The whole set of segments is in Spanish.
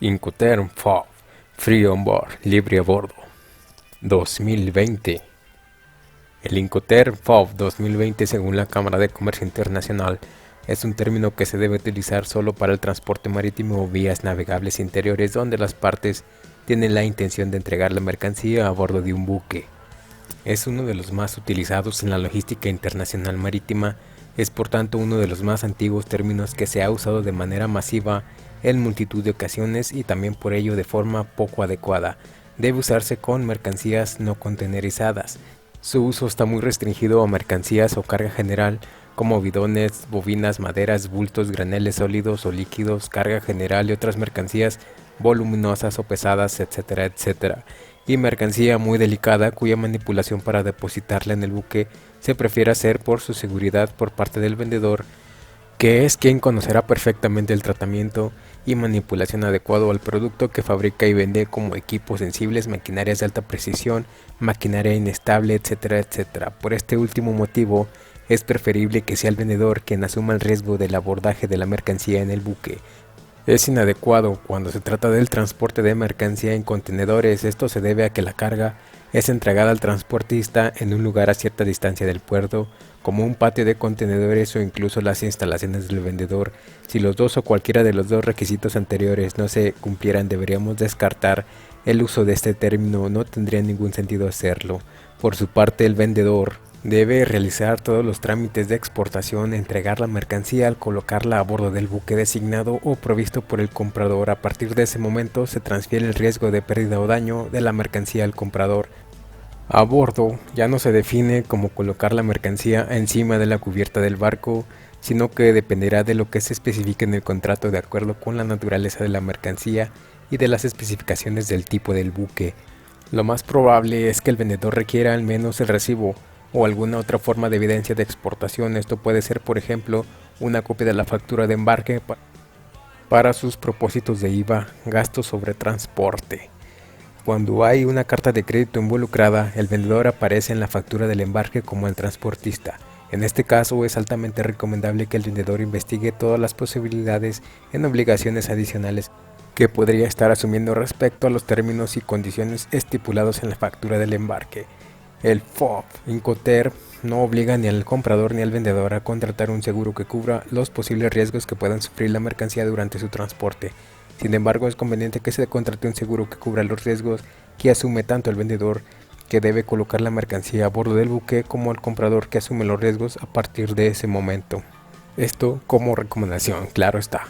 Incoterm FOB Free on Board, libre a bordo 2020. El Incoterm FOB 2020, según la Cámara de Comercio Internacional, es un término que se debe utilizar solo para el transporte marítimo o vías navegables interiores donde las partes tienen la intención de entregar la mercancía a bordo de un buque. Es uno de los más utilizados en la logística internacional marítima, es por tanto uno de los más antiguos términos que se ha usado de manera masiva en multitud de ocasiones y también por ello de forma poco adecuada. Debe usarse con mercancías no contenerizadas. Su uso está muy restringido a mercancías o carga general como bidones, bobinas, maderas, bultos, graneles sólidos o líquidos, carga general y otras mercancías voluminosas o pesadas, etcétera, etcétera. Y mercancía muy delicada cuya manipulación para depositarla en el buque se prefiere hacer por su seguridad por parte del vendedor, que es quien conocerá perfectamente el tratamiento y manipulación adecuado al producto que fabrica y vende, como equipos sensibles, maquinarias de alta precisión, maquinaria inestable, etcétera, etcétera. Por este último motivo, es preferible que sea el vendedor quien asuma el riesgo del abordaje de la mercancía en el buque. Es inadecuado cuando se trata del transporte de mercancía en contenedores. Esto se debe a que la carga es entregada al transportista en un lugar a cierta distancia del puerto, como un patio de contenedores o incluso las instalaciones del vendedor. Si los dos o cualquiera de los dos requisitos anteriores no se cumplieran, deberíamos descartar el uso de este término, no tendría ningún sentido hacerlo. Por su parte, el vendedor debe realizar todos los trámites de exportación, entregar la mercancía al colocarla a bordo del buque designado o provisto por el comprador. A partir de ese momento se transfiere el riesgo de pérdida o daño de la mercancía al comprador. A bordo ya no se define cómo colocar la mercancía encima de la cubierta del barco, sino que dependerá de lo que se especifique en el contrato de acuerdo con la naturaleza de la mercancía y de las especificaciones del tipo del buque. Lo más probable es que el vendedor requiera al menos el recibo o alguna otra forma de evidencia de exportación. Esto puede ser, por ejemplo, una copia de la factura de embarque para sus propósitos de IVA, gastos sobre transporte. Cuando hay una carta de crédito involucrada, el vendedor aparece en la factura del embarque como el transportista. En este caso, es altamente recomendable que el vendedor investigue todas las posibilidades en obligaciones adicionales que podría estar asumiendo respecto a los términos y condiciones estipulados en la factura del embarque. El FOB Incoterm no obliga ni al comprador ni al vendedor a contratar un seguro que cubra los posibles riesgos que puedan sufrir la mercancía durante su transporte. Sin embargo, es conveniente que se contrate un seguro que cubra los riesgos que asume tanto el vendedor, que debe colocar la mercancía a bordo del buque, como el comprador, que asume los riesgos a partir de ese momento. Esto como recomendación, claro está.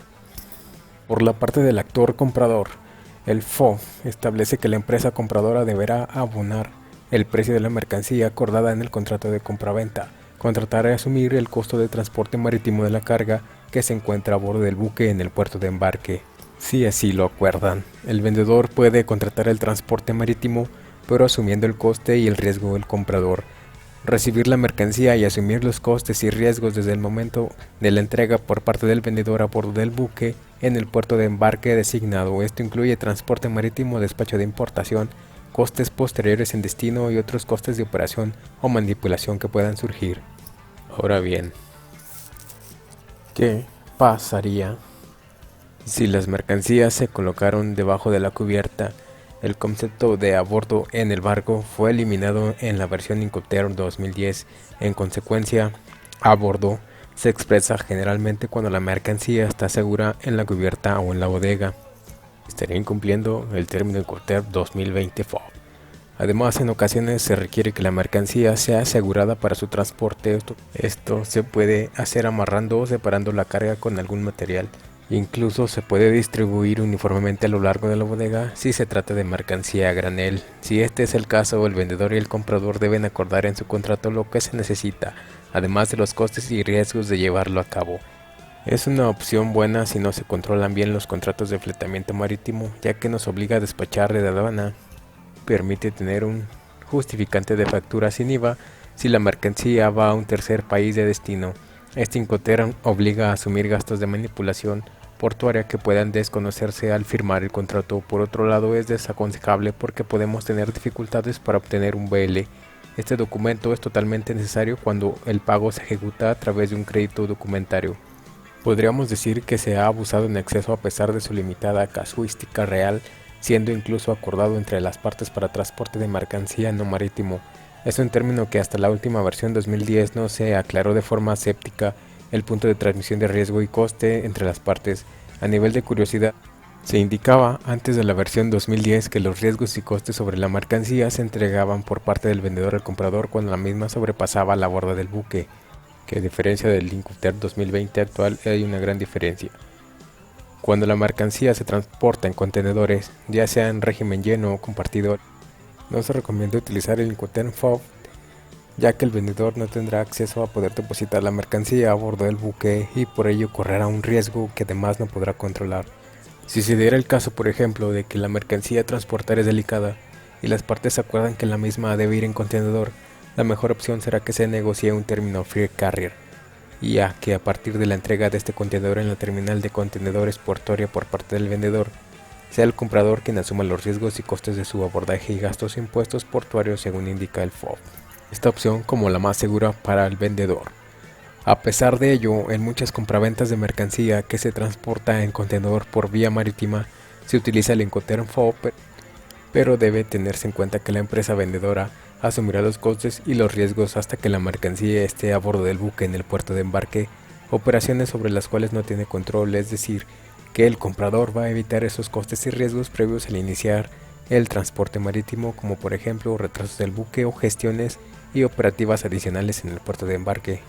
Por la parte del actor comprador, el FOB establece que la empresa compradora deberá abonar el precio de la mercancía acordada en el contrato de compraventa, contratar y asumir el costo de transporte marítimo de la carga que se encuentra a bordo del buque en el puerto de embarque. Si así lo acuerdan, el vendedor puede contratar el transporte marítimo, pero asumiendo el coste y el riesgo del comprador. Recibir la mercancía y asumir los costes y riesgos desde el momento de la entrega por parte del vendedor a bordo del buque en el puerto de embarque designado. Esto incluye transporte marítimo, despacho de importación, costes posteriores en destino y otros costes de operación o manipulación que puedan surgir. Ahora bien, ¿qué pasaría si las mercancías se colocaron debajo de la cubierta? El concepto de a bordo en el barco fue eliminado en la versión Incoterm 2010. En consecuencia, a bordo se expresa generalmente cuando la mercancía está segura en la cubierta o en la bodega. Estaría incumpliendo el término Incoterm 2020 FOB. Además, en ocasiones se requiere que la mercancía sea asegurada para su transporte. Esto se puede hacer amarrando o separando la carga con algún material. Incluso se puede distribuir uniformemente a lo largo de la bodega si se trata de mercancía a granel. Si este es el caso, el vendedor y el comprador deben acordar en su contrato lo que se necesita, además de los costes y riesgos de llevarlo a cabo. Es una opción buena si no se controlan bien los contratos de fletamiento marítimo, ya que nos obliga a despachar de aduana. Permite tener un justificante de factura sin IVA si la mercancía va a un tercer país de destino. Este Incoterm obliga a asumir gastos de manipulación portuaria que puedan desconocerse al firmar el contrato. Por otro lado, es desaconsejable porque podemos tener dificultades para obtener un BL. Este documento es totalmente necesario cuando el pago se ejecuta a través de un crédito documentario. Podríamos decir que se ha abusado en exceso a pesar de su limitada casuística real, siendo incluso acordado entre las partes para transporte de mercancía no marítimo. Es un término que hasta la última versión 2010 no se aclaró de forma séptica el punto de transmisión de riesgo y coste entre las partes. A nivel de curiosidad, se indicaba antes de la versión 2010 que los riesgos y costes sobre la mercancía se entregaban por parte del vendedor al comprador cuando la misma sobrepasaba la borda del buque, que a diferencia del Lincoln 2020 actual hay una gran diferencia. Cuando la mercancía se transporta en contenedores, ya sea en régimen lleno o compartido, no se recomienda utilizar el Incoterm FOB, ya que el vendedor no tendrá acceso a poder depositar la mercancía a bordo del buque y por ello correrá un riesgo que además no podrá controlar. Si se diera el caso, por ejemplo, de que la mercancía a transportar es delicada y las partes acuerdan que la misma debe ir en contenedor, la mejor opción será que se negocie un término Free Carrier, y a que a partir de la entrega de este contenedor en la terminal de contenedores portuaria por parte del vendedor, sea el comprador quien asuma los riesgos y costes de su abordaje y gastos e impuestos portuarios según indica el FOB. Esta opción como la más segura para el vendedor. A pesar de ello, en muchas compraventas de mercancía que se transporta en contenedor por vía marítima, se utiliza el Incoterm FOB, pero debe tenerse en cuenta que la empresa vendedora asumirá los costes y los riesgos hasta que la mercancía esté a bordo del buque en el puerto de embarque, operaciones sobre las cuales no tiene control, es decir, que el comprador va a evitar esos costes y riesgos previos al iniciar el transporte marítimo, como por ejemplo retrasos del buque o gestiones y operativas adicionales en el puerto de embarque.